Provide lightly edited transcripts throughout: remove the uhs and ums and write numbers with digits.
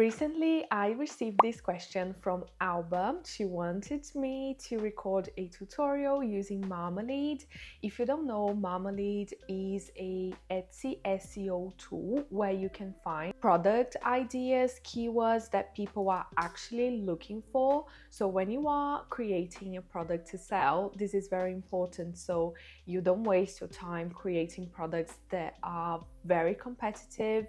Recently, I received this question from Alba. She wanted me to record a tutorial using Marmalead. If you don't know, Marmalead is a Etsy SEO tool where you can find product ideas, keywords that people are actually looking for. So when you are creating a product to sell, this is very important so you don't waste your time creating products that are very competitive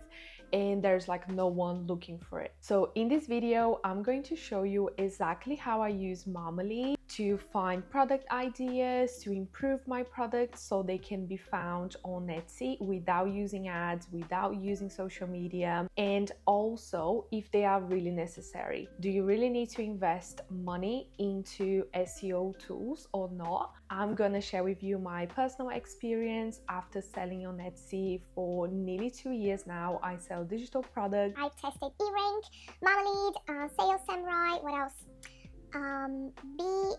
and there's like no one looking for it. So in this video, I'm going to show you exactly how I use Marmalead to find product ideas, to improve my products so they can be found on Etsy without using ads, without using social media, and also if they are really necessary. Do you really need to invest money into SEO tools or not? I'm gonna share with you my personal experience after selling on Etsy for nearly 2 years now. I sell digital products. I've tested eRank, Marmalead, Sales Samurai, what else?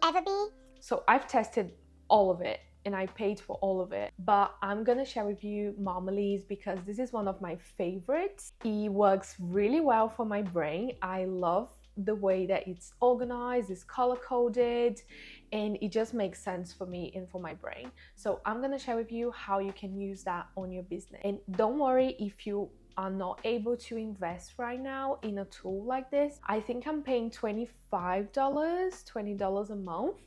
Everbee. So I've tested all of it and I paid for all of it, but I'm gonna share with you Marmalead because this is one of my favorites. It works really well for my brain. I love the way that it's organized, it's color coded, and it just makes sense for me and for my brain. So I'm gonna share with you how you can use that on your business. And don't worry if you are not able to invest right now in a tool like this. I think I'm paying $25, $20 a month.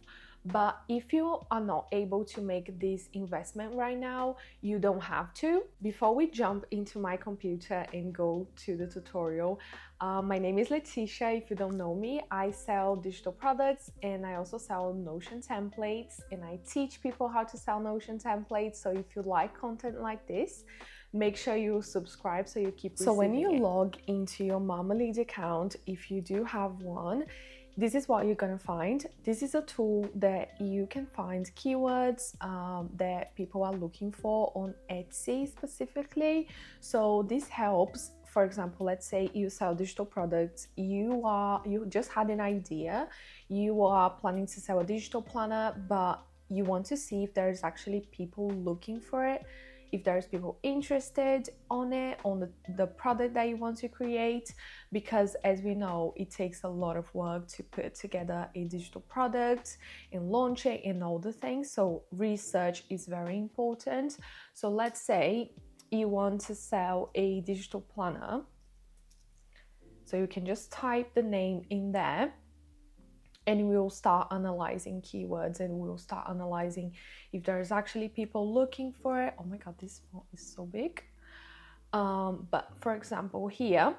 But if you are not able to make this investment right now, you don't have to. Before we jump into my computer and go to the tutorial, my name is Letitia. If you don't know me, I sell digital products and I also sell Notion templates and I teach people how to sell Notion templates. So if you like content like this, make sure you subscribe so you keep receiving it. So when you log into your Marmalead account, if you do have one, this is what you're gonna find. This is a tool that you can find keywords that people are looking for on Etsy specifically. So this helps. For example, let's say you sell digital products, you just had an idea, you are planning to sell a digital planner, but you want to see if there's actually people looking for it, if there's people interested on it, on the product that you want to create, because as we know, it takes a lot of work to put together a digital product and launch it and all the things. So research is very important. So let's say you want to sell a digital planner. So you can just type the name in there and we'll start analyzing keywords and we'll start analyzing if there's actually people looking for it. Oh my god, this font is so big. But for example here,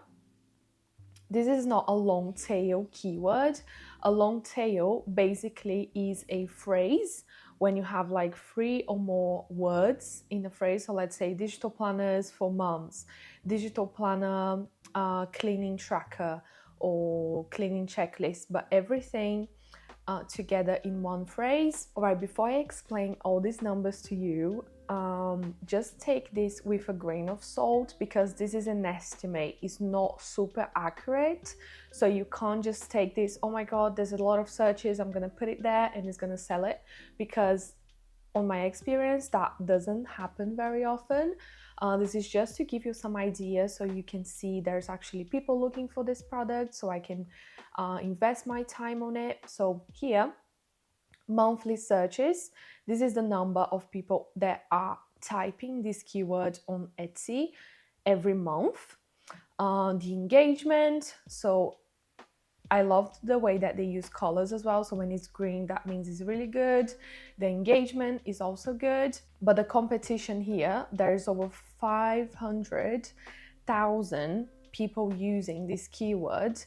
this is not a long tail keyword. A long tail basically is a phrase when you have like 3 or more words in a phrase. So let's say digital planners for moms, digital planner cleaning tracker, or cleaning checklist, but everything together in one phrase. All right, before I explain all these numbers to you, just take this with a grain of salt because this is an estimate. It's not super accurate. So you can't just take this, oh my god, there's a lot of searches, I'm gonna put it there and it's gonna sell it, because on my experience, that doesn't happen very often. This is just to give you some ideas so you can see there's actually people looking for this product, so I can invest my time on it. So here, monthly searches, this is the number of people that are typing this keyword on Etsy every month. The engagement, so I loved the way that they use colors as well. So when it's green, that means it's really good. The engagement is also good. But the competition here, there's over 500,000 people using this keyword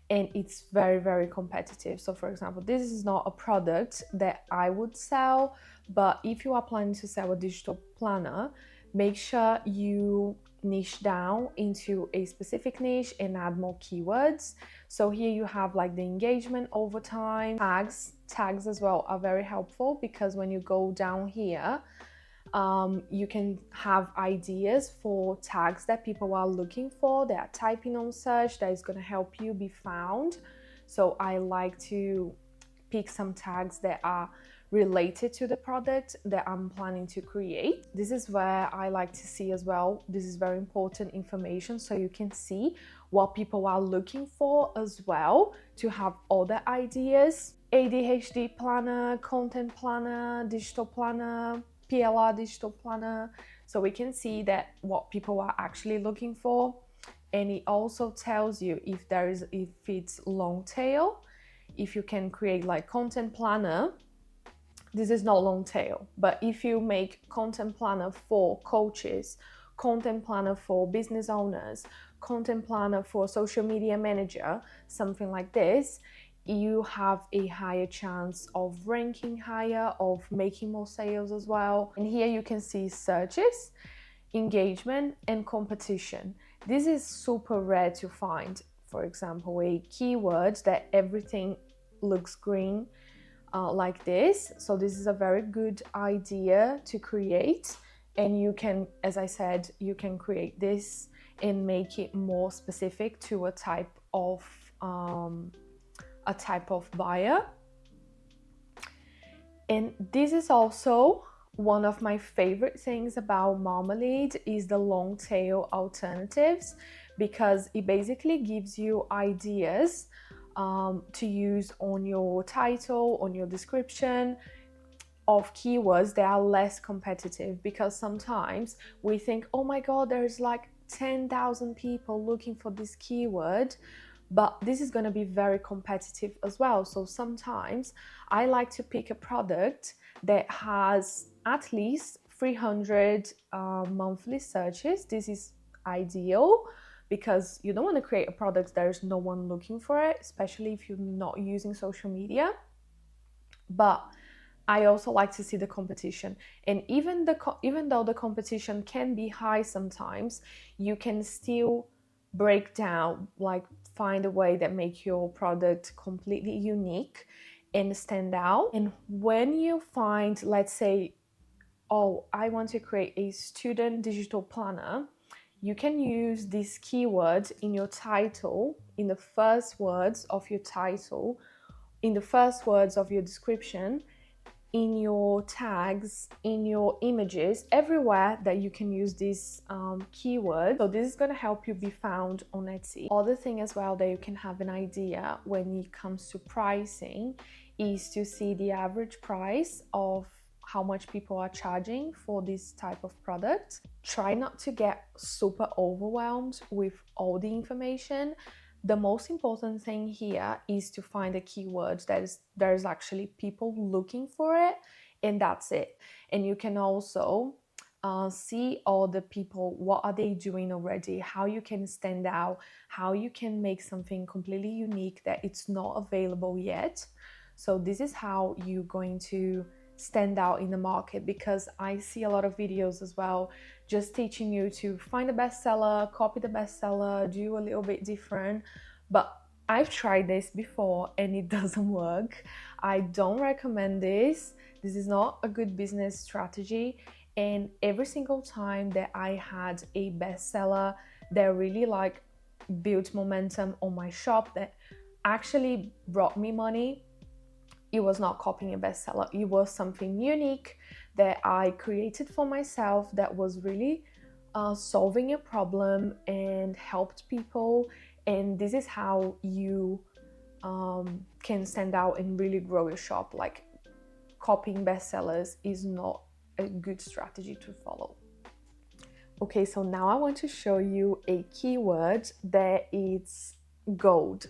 and it's very, very competitive. So for example, this is not a product that I would sell, but if you are planning to sell a digital planner, make sure you niche down into a specific niche and add more keywords. So here you have like the engagement over time. Tags as well are very helpful because when you go down here, you can have ideas for tags that people are looking for, they are typing on search, that is going to help you be found. So I like to pick some tags that are related to the product that I'm planning to create. This is where I like to see as well, this is very important information, so you can see what people are looking for as well, to have other ideas. ADHD planner, content planner, digital planner, PLR digital planner. So we can see that what people are actually looking for. And it also tells you if it's long tail, if you can create like content planner. This is not long tail, but if you make content planner for coaches, content planner for business owners, content planner for social media manager, something like this, you have a higher chance of ranking higher, of making more sales as well. And here you can see searches, engagement, and competition. This is super rare to find. For example, a keyword that everything looks green, like this. So this is a very good idea to create, and you can, as I said, you can create this and make it more specific to a type of buyer. And this is also one of my favorite things about Marmalead is the long tail alternatives, because it basically gives you ideas to use on your title, on your description of keywords that are less competitive. Because sometimes we think, oh my god, there's like 10,000 people looking for this keyword, but this is going to be very competitive as well. So sometimes I like to pick a product that has at least 300 monthly searches. This is ideal, because you don't want to create a product there's no one looking for it, especially if you're not using social media. But I also like to see the competition, and even though the competition can be high sometimes, you can still break down, like find a way that make your product completely unique and stand out. And when you find, let's say, oh, I want to create a student digital planner, you can use this keyword in your title, in the first words of your title, in the first words of your description, in your tags, in your images, everywhere that you can use this keyword. So this is going to help you be found on Etsy. Other thing as well that you can have an idea when it comes to pricing is to see the average price of how much people are charging for this type of product. Try not to get super overwhelmed with all the information. The most important thing here is to find a keyword that there's actually people looking for it, and that's it. And you can also see all the people, what are they doing already, how you can stand out, how you can make something completely unique that it's not available yet. So this is how you're going to stand out in the market, because I see a lot of videos as well just teaching you to find a bestseller, copy the bestseller, do a little bit different. But I've tried this before and it doesn't work. I don't recommend this. This is not a good business strategy. And every single time that I had a bestseller that really like built momentum on my shop, that actually brought me money, it was not copying a bestseller. It was something unique that I created for myself that was really solving a problem and helped people. And this is how you can stand out and really grow your shop. Like, copying bestsellers is not a good strategy to follow. Okay, so now I want to show you a keyword that is gold.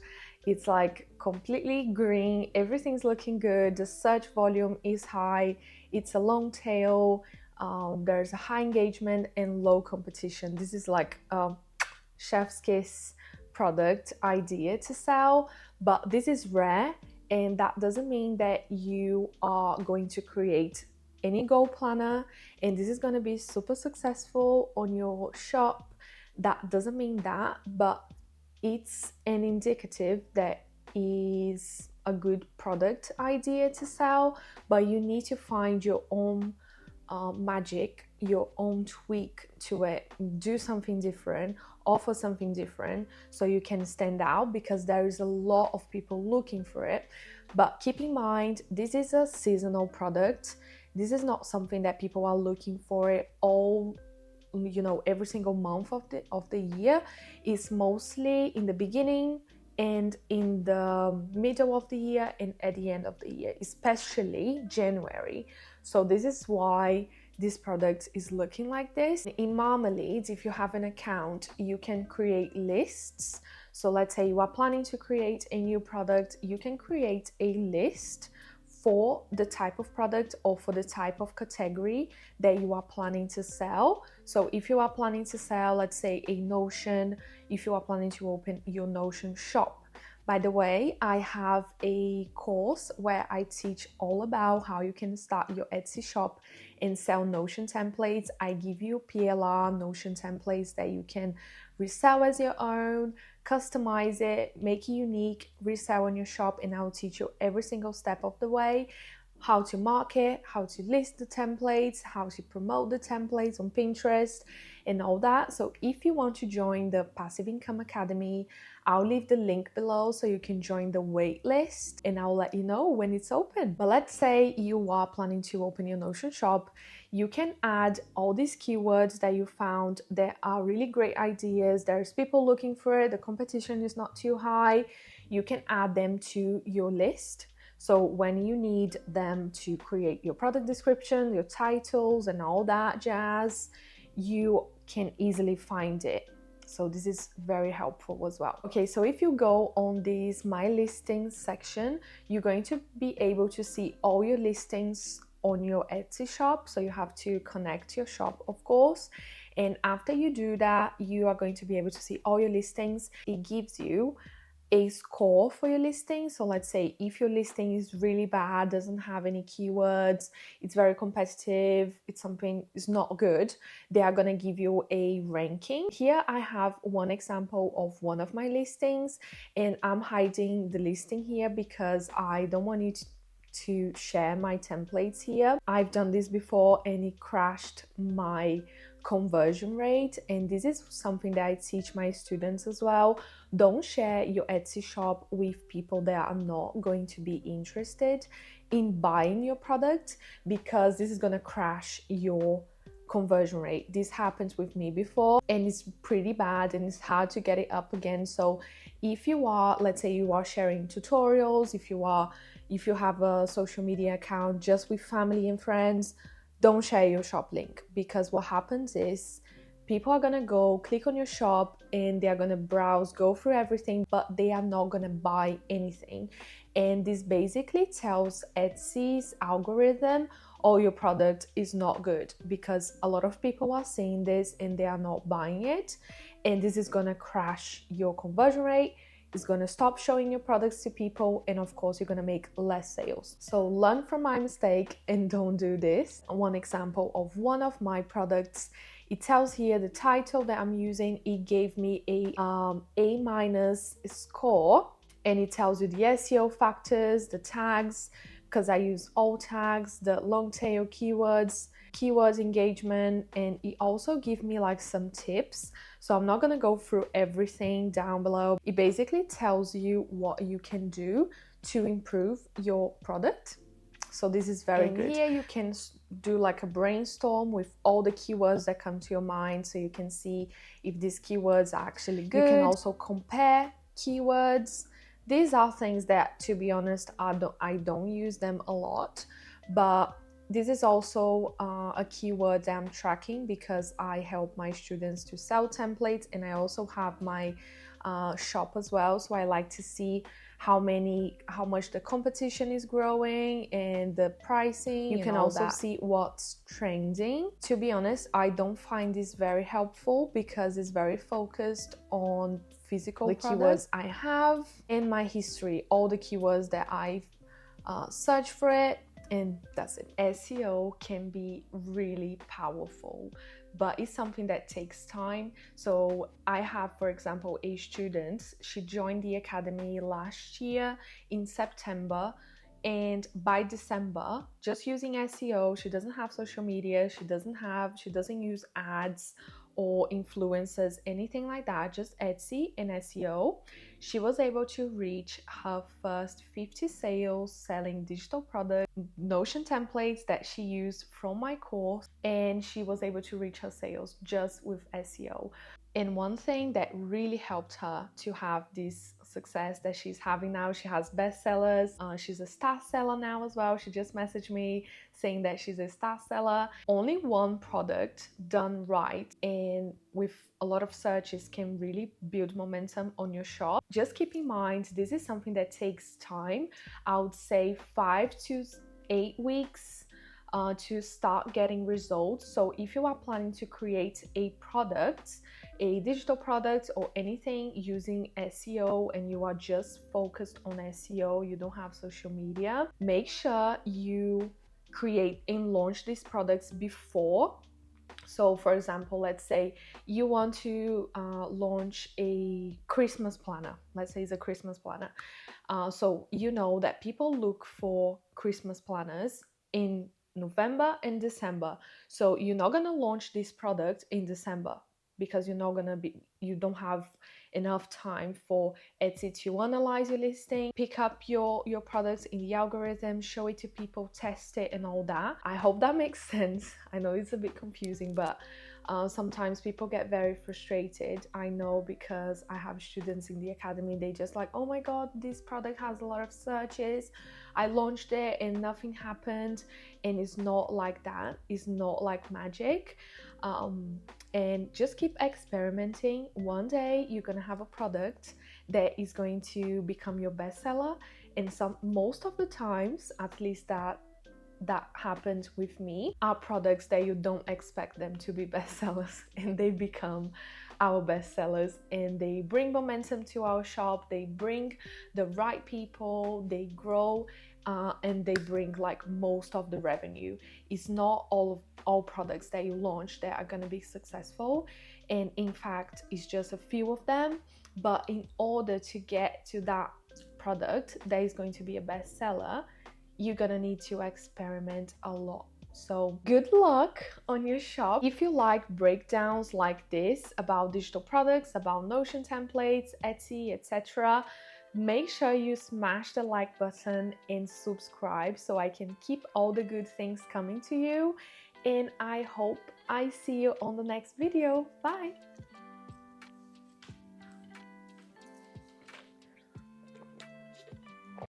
It's like completely green, everything's looking good, the search volume is high, it's a long tail, there's a high engagement and low competition. This is like a chef's kiss product idea to sell, but this is rare, and that doesn't mean that you are going to create any goal planner and this is going to be super successful on your shop. That doesn't mean that, but it's an indicative that is a good product idea to sell. But you need to find your own magic, your own tweak to it, do something different, offer something different so you can stand out, because there is a lot of people looking for it. But keep in mind, this is a seasonal product. This is not something that people are looking for it all every single month of the year. It's mostly in the beginning and in the middle of the year and at the end of the year, especially January. So this is why this product is looking like this. In Marmalead, if you have an account, you can create lists. So let's say you are planning to create a new product, you can create a list for the type of product or for the type of category that you are planning to sell. So if you are planning to sell, let's say, a Notion, if you are planning to open your Notion shop. By the way, I have a course where I teach all about how you can start your Etsy shop and sell Notion templates. I give you PLR Notion templates that you can resell as your own, customize it, make it unique, resell on your shop, and I'll teach you every single step of the way, how to market, how to list the templates, how to promote the templates on Pinterest and all that. So if you want to join the Passive Income Academy, I'll leave the link below so you can join the wait list and I'll let you know when it's open. But let's say you are planning to open your Notion shop. You can add all these keywords that you found. There are really great ideas. There's people looking for it. The competition is not too high. You can add them to your list. So when you need them to create your product description, your titles and all that jazz, you can easily find it. So this is very helpful as well. Okay, so if you go on this My Listings section, you're going to be able to see all your listings on your Etsy shop. So you have to connect your shop, of course. And after you do that, you are going to be able to see all your listings. It gives you a score for your listing. So let's say if your listing is really bad, doesn't have any keywords, it's very competitive, it's something is not good, they are going to give you a ranking. Here I have one example of one of my listings, and I'm hiding the listing here because I don't want you to share my templates here. I've done this before and it crashed my conversion rate, and this is something that I teach my students as well. Don't share your Etsy shop with people that are not going to be interested in buying your product, because this is going to crash your conversion rate. This happened with me before and it's pretty bad and it's hard to get it up again. So if you are, let's say you are sharing tutorials, if you have a social media account just with family and friends, don't share your shop link, because what happens is people are gonna go click on your shop and they are gonna browse, go through everything, but they are not gonna buy anything. And this basically tells Etsy's algorithm, oh, your product is not good, because a lot of people are seeing this and they are not buying it, and this is gonna crash your conversion rate. It's going to stop showing your products to people, and of course you're going to make less sales. So learn from my mistake and don't do this. One example of one of my products, it tells here the title that I'm using, it gave me a minus score, and it tells you the SEO factors, the tags, because I use all tags, the long tail keywords engagement, and it also gives me like some tips. So I'm not going to go through everything down below. It basically tells you what you can do to improve your product. So this is very good. Here you can do like a brainstorm with all the keywords that come to your mind, so you can see if these keywords are actually good. You can also compare keywords. These are things that, to be honest, I don't use them a lot, but this is also a keyword that I'm tracking because I help my students to sell templates, and I also have my shop as well. So I like to see how much the competition is growing and the pricing. You can also see what's trending. To be honest, I don't find this very helpful because it's very focused on physical keywords I have in my history, all the keywords that I've searched for it, and that's it. SEO can be really powerful, but it's something that takes time. So I have, for example, a student, she joined the academy last year in September, and by December, just using SEO, she doesn't have social media, she doesn't use ads or influencers, anything like that, just Etsy and SEO. She was able to reach her first 50 sales selling digital products, Notion templates that she used from my course, and she was able to reach her sales just with SEO. And one thing that really helped her to have this success that she's having now, she has bestsellers. She's a star seller now as well. She just messaged me saying that she's a star seller. Only one product done right and with a lot of searches can really build momentum on your shop. Just keep in mind, this is something that takes time. I would say 5 to 8 weeks to start getting results. So if you are planning to create a product, a digital product or anything using SEO, and you are just focused on SEO, you don't have social media, make sure you create and launch these products before. So for example, let's say you want to launch a Christmas planner. Let's say it's a Christmas planner. So you know that people look for Christmas planners in November and December. So you're not gonna launch this product in December because you don't have enough time for Etsy to analyze your listing, pick up your products in the algorithm, show it to people, test it and all that. I hope that makes sense. I know it's a bit confusing, but sometimes people get very frustrated. I know, because I have students in the academy, they just like, oh my god, this product has a lot of searches, I launched it and nothing happened. And it's not like that. It's not like magic. And just keep experimenting. One day you're gonna have a product that is going to become your bestseller, and most of the times, at least that happened with me, are products that you don't expect them to be bestsellers, and they become our bestsellers, and they bring momentum to our shop, they bring the right people, they grow, and they bring like most of the revenue. It's not all products that you launch that are going to be successful, and in fact it's just a few of them. But in order to get to that product that is going to be a bestseller, you're gonna need to experiment a lot. So good luck on your shop. If you like breakdowns like this about digital products, about Notion templates, Etsy, etc., make sure you smash the like button and subscribe so I can keep all the good things coming to you. And I hope I see you on the next video. Bye!